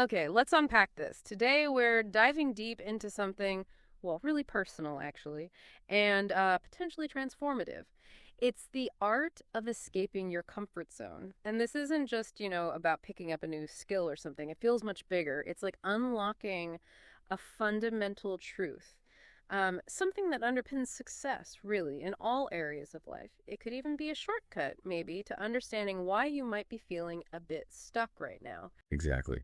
Okay, let's unpack this. Today we're diving deep into something, well, really personal actually, and potentially transformative. It's the art of escaping your comfort zone. And this isn't just, about picking up a new skill or something. It feels much bigger. It's like unlocking a fundamental truth. Something that underpins success, really, in all areas of life. It could even be a shortcut, maybe, to understanding why you might be feeling a bit stuck right now. Exactly.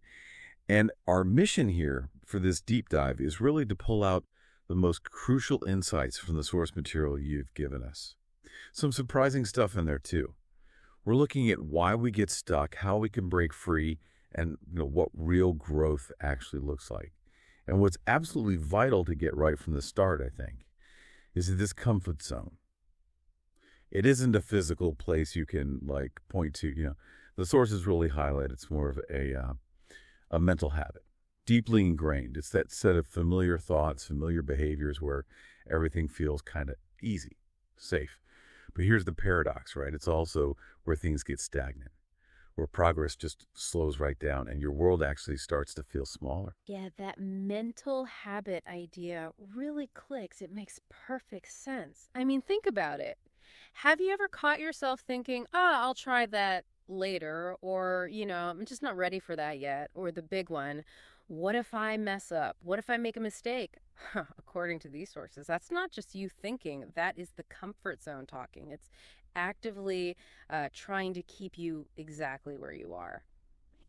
And our mission here for this deep dive is really to pull out the most crucial insights from the source material you've given us. Some surprising stuff in there too. We're looking at why we get stuck, how we can break free, and what real growth actually looks like. And what's absolutely vital to get right from the start, I think, is that this comfort zone. It isn't a physical place you can point to. The source is really highlighted. It's more of a mental habit, deeply ingrained. It's that set of familiar thoughts, familiar behaviors where everything feels kind of easy, safe. But here's the paradox, right? It's also where things get stagnant, where progress just slows right down and your world actually starts to feel smaller. Yeah, that mental habit idea really clicks. It makes perfect sense. I mean, think about it. Have you ever caught yourself thinking, I'll try that later, or, I'm just not ready for that yet, or the big one, what if I mess up? What if I make a mistake? According to these sources, that's not just you thinking, that is the comfort zone talking. It's actively trying to keep you exactly where you are.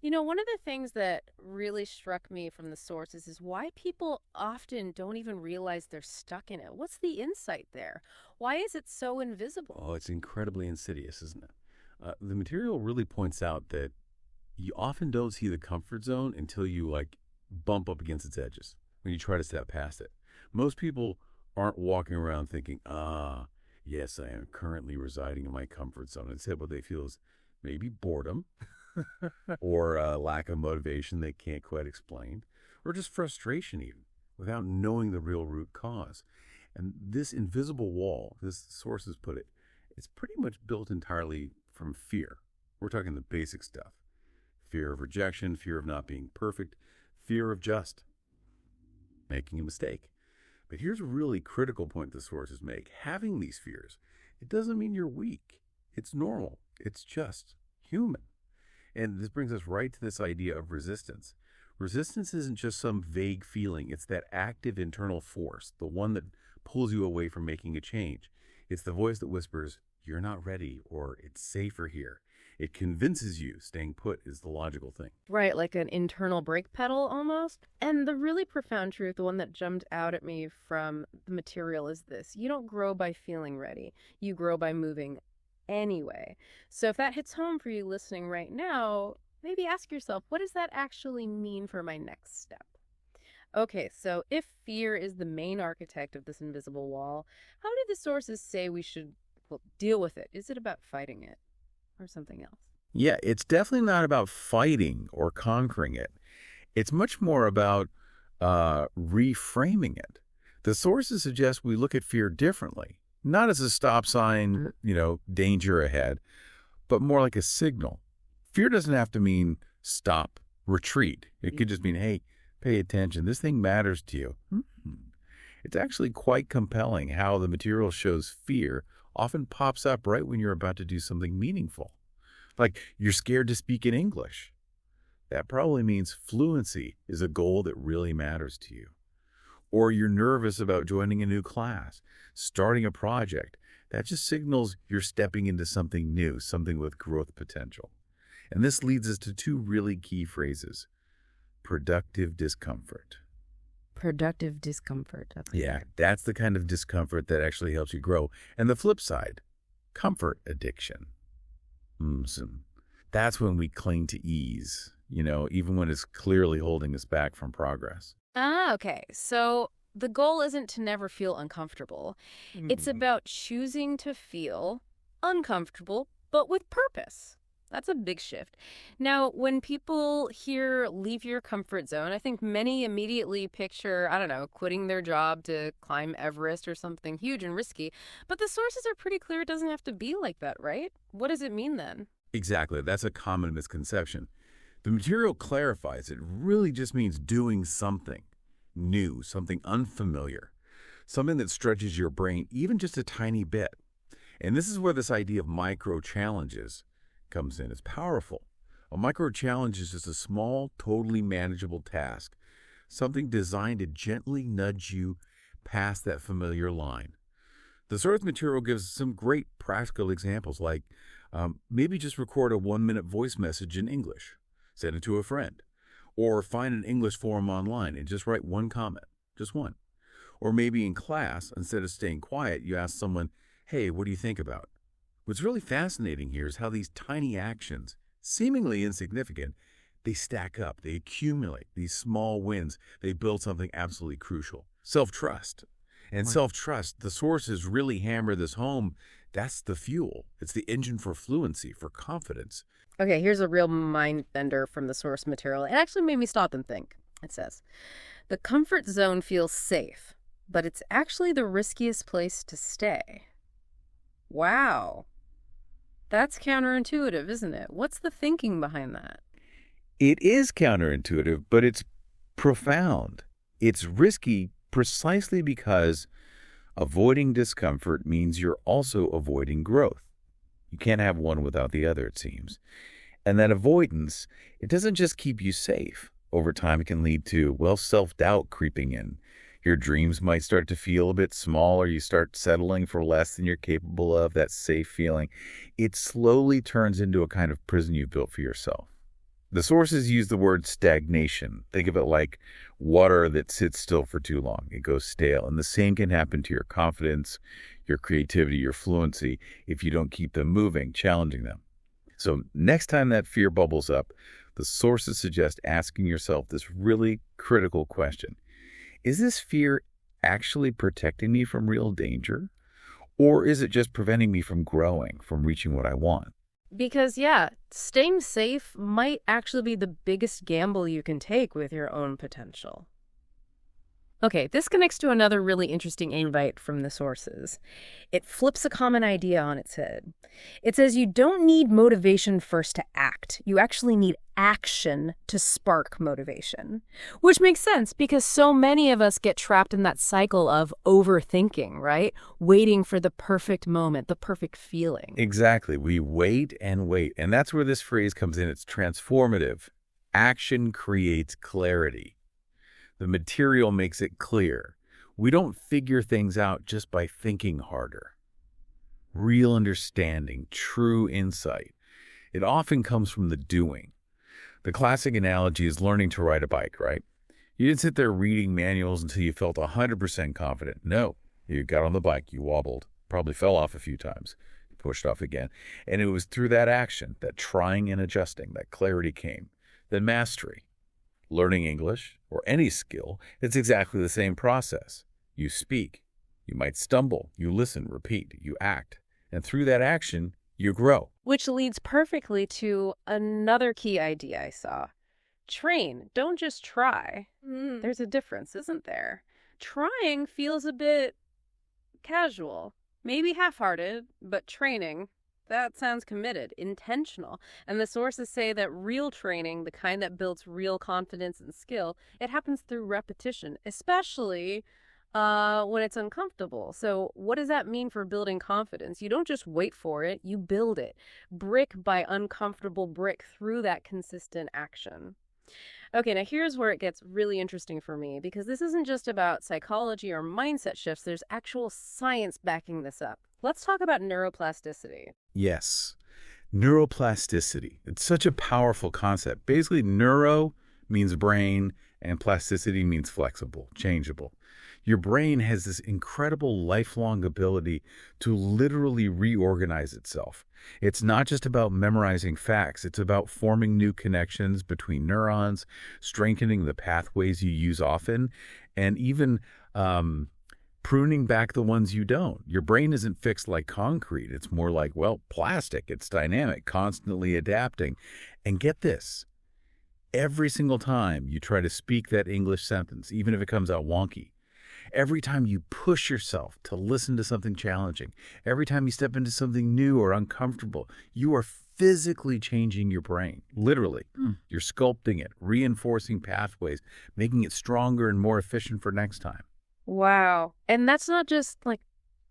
One of the things that really struck me from the sources is why people often don't even realize they're stuck in it. What's the insight there? Why is it so invisible? Oh, it's incredibly insidious, isn't it? The material really points out that you often don't see the comfort zone until you bump up against its edges when you try to step past it. Most people aren't walking around thinking, yes, I am currently residing in my comfort zone. Instead, what they feel is maybe boredom or a lack of motivation they can't quite explain, or just frustration even, without knowing the real root cause. And this invisible wall, this sources put it, it's pretty much built entirely from fear. We're talking the basic stuff. Fear of rejection, fear of not being perfect, fear of just making a mistake. But here's a really critical point the sources make. Having these fears, it doesn't mean you're weak. It's normal. It's just human. And this brings us right to this idea of resistance. Resistance isn't just some vague feeling. It's that active internal force, the one that pulls you away from making a change. It's the voice that whispers, you're not ready, or it's safer here. It convinces you staying put is the logical thing. Right, like an internal brake pedal almost. And the really profound truth, the one that jumped out at me from the material is this: you don't grow by feeling ready, you grow by moving anyway. So if that hits home for you listening right now, maybe ask yourself, what does that actually mean for my next step? Okay, so if fear is the main architect of this invisible wall, how do the sources say we should, well, deal with it? Is it about fighting it or something else? Yeah, it's definitely not about fighting or conquering it. It's much more about reframing it. The sources suggest we look at fear differently, not as a stop sign, danger ahead, but more like a signal. Fear doesn't have to mean stop, retreat. It could just mean, hey, pay attention. This thing matters to you. It's actually quite compelling how the material shows fear often pops up right when you're about to do something meaningful. Like you're scared to speak in English. That probably means fluency is a goal that really matters to you. Or you're nervous about joining a new class, starting a project. That just signals you're stepping into something new, something with growth potential. And this leads us to two really key phrases: productive discomfort. Productive discomfort. Yeah, that's the kind of discomfort that actually helps you grow. And the flip side, comfort addiction. So that's when we cling to ease, even when it's clearly holding us back from progress. Okay. So the goal isn't to never feel uncomfortable. It's about choosing to feel uncomfortable, but with purpose. That's a big shift. Now, when people hear leave your comfort zone, I think many immediately picture, I don't know, quitting their job to climb Everest or something huge and risky. But the sources are pretty clear it doesn't have to be like that, right? What does it mean then? Exactly. That's a common misconception. The material clarifies it really just means doing something new, something unfamiliar, something that stretches your brain even just a tiny bit. And this is where this idea of micro challenges comes in. It's powerful. A micro challenge is just a small, totally manageable task, something designed to gently nudge you past that familiar line. The source material gives some great practical examples, like maybe just record a 1-minute voice message in English, send it to a friend, or find an English forum online and just write one comment, just one. Or maybe in class, instead of staying quiet, you ask someone, hey, what do you think about? What's really fascinating here is how these tiny actions, seemingly insignificant, they stack up, they accumulate, these small wins, they build something absolutely crucial. Self-trust. And Right. self-trust, the sources really hammer this home. That's the fuel. It's the engine for fluency, for confidence. Okay, here's a real mind bender from the source material. It actually made me stop and think. It says, the comfort zone feels safe, but it's actually the riskiest place to stay. Wow. That's counterintuitive, isn't it? What's the thinking behind that? It is counterintuitive, but it's profound. It's risky precisely because avoiding discomfort means you're also avoiding growth. You can't have one without the other, it seems. And that avoidance, it doesn't just keep you safe. Over time, it can lead to, well, self-doubt creeping in. Your dreams might start to feel a bit small, or you start settling for less than you're capable of, that safe feeling. It slowly turns into a kind of prison you've built for yourself. The sources use the word stagnation. Think of it like water that sits still for too long. It goes stale. And the same can happen to your confidence, your creativity, your fluency, if you don't keep them moving, challenging them. So next time that fear bubbles up, the sources suggest asking yourself this really critical question. Is this fear actually protecting me from real danger? Or is it just preventing me from growing, from reaching what I want? Because, yeah, staying safe might actually be the biggest gamble you can take with your own potential. Okay, this connects to another really interesting invite from the sources. It flips a common idea on its head. It says you don't need motivation first to act. You actually need action to spark motivation. Which makes sense because so many of us get trapped in that cycle of overthinking, right? Waiting for the perfect moment, the perfect feeling. Exactly. We wait and wait. And that's where this phrase comes in. It's transformative. Action creates clarity. The material makes it clear. We don't figure things out just by thinking harder. Real understanding, true insight, it often comes from the doing. The classic analogy is learning to ride a bike, right? You didn't sit there reading manuals until you felt 100% confident. No, you got on the bike, you wobbled, probably fell off a few times, pushed off again. And it was through that action, that trying and adjusting, that clarity came. Then mastery. Learning English, or any skill, it's exactly the same process. You speak, you might stumble, you listen, repeat, you act, and through that action, you grow. Which leads perfectly to another key idea I saw. Train, don't just try. There's a difference, isn't there? Trying feels a bit casual, maybe half-hearted, but training, that sounds committed, intentional. And the sources say that real training, the kind that builds real confidence and skill, it happens through repetition, especially when it's uncomfortable. So what does that mean for building confidence? You don't just wait for it, you build it, brick by uncomfortable brick through that consistent action. Okay, now here's where it gets really interesting for me, because this isn't just about psychology or mindset shifts, there's actual science backing this up. Let's talk about neuroplasticity. Yes, neuroplasticity. It's such a powerful concept. Basically, neuro means brain, and plasticity means flexible, changeable. Your brain has this incredible lifelong ability to literally reorganize itself. It's not just about memorizing facts. It's about forming new connections between neurons, strengthening the pathways you use often, and even pruning back the ones you don't. Your brain isn't fixed like concrete. It's more like, well, plastic. It's dynamic, constantly adapting. And get this, every single time you try to speak that English sentence, even if it comes out wonky, every time you push yourself to listen to something challenging, every time you step into something new or uncomfortable, you are physically changing your brain. Literally. Hmm. You're sculpting it, reinforcing pathways, making it stronger and more efficient for next time. Wow. And that's not just like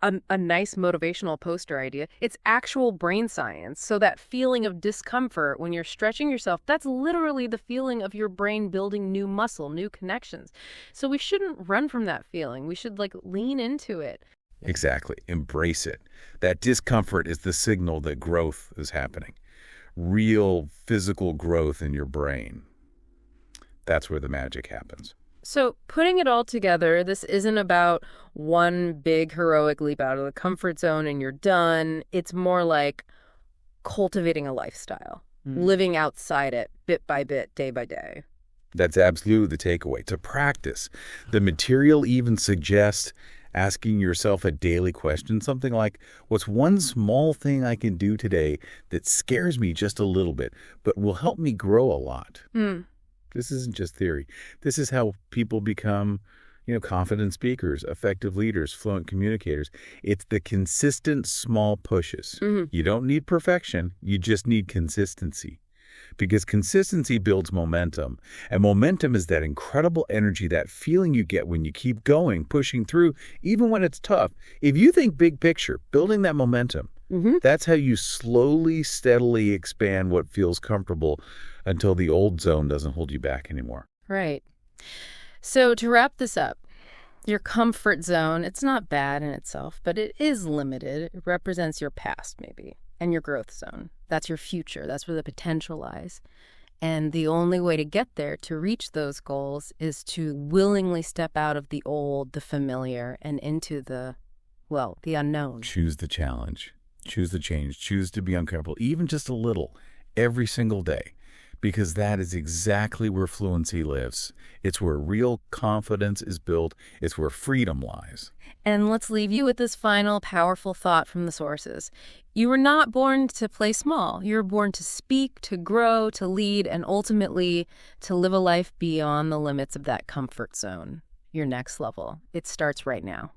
a nice motivational poster idea. It's actual brain science. So that feeling of discomfort when you're stretching yourself, that's literally the feeling of your brain building new muscle, new connections. So we shouldn't run from that feeling. We should like lean into it. Exactly. Embrace it. That discomfort is the signal that growth is happening. Real physical growth in your brain. That's where the magic happens. So putting it all together, this isn't about one big heroic leap out of the comfort zone and you're done. It's more like cultivating a lifestyle, living outside it bit by bit, day by day. That's absolutely the takeaway. To practice. The material even suggests asking yourself a daily question, something like, what's one small thing I can do today that scares me just a little bit, but will help me grow a lot? This isn't just theory. This is how people become, confident speakers, effective leaders, fluent communicators. It's the consistent small pushes. You don't need perfection. You just need consistency. Because consistency builds momentum. And momentum is that incredible energy, that feeling you get when you keep going, pushing through, even when it's tough. If you think big picture, building that momentum, that's how you slowly, steadily expand what feels comfortable until the old zone doesn't hold you back anymore. Right. So to wrap this up, your comfort zone, it's not bad in itself, but it is limited. It represents your past, maybe, and your growth zone. That's your future. That's where the potential lies. And the only way to get there, to reach those goals, is to willingly step out of the old, the familiar, and into the unknown. Choose the challenge. Choose the change. Choose to be uncomfortable, even just a little, every single day. Because that is exactly where fluency lives. It's where real confidence is built. It's where freedom lies. And let's leave you with this final powerful thought from the sources. You were not born to play small. You were born to speak, to grow, to lead, and ultimately to live a life beyond the limits of that comfort zone. Your next level. It starts right now.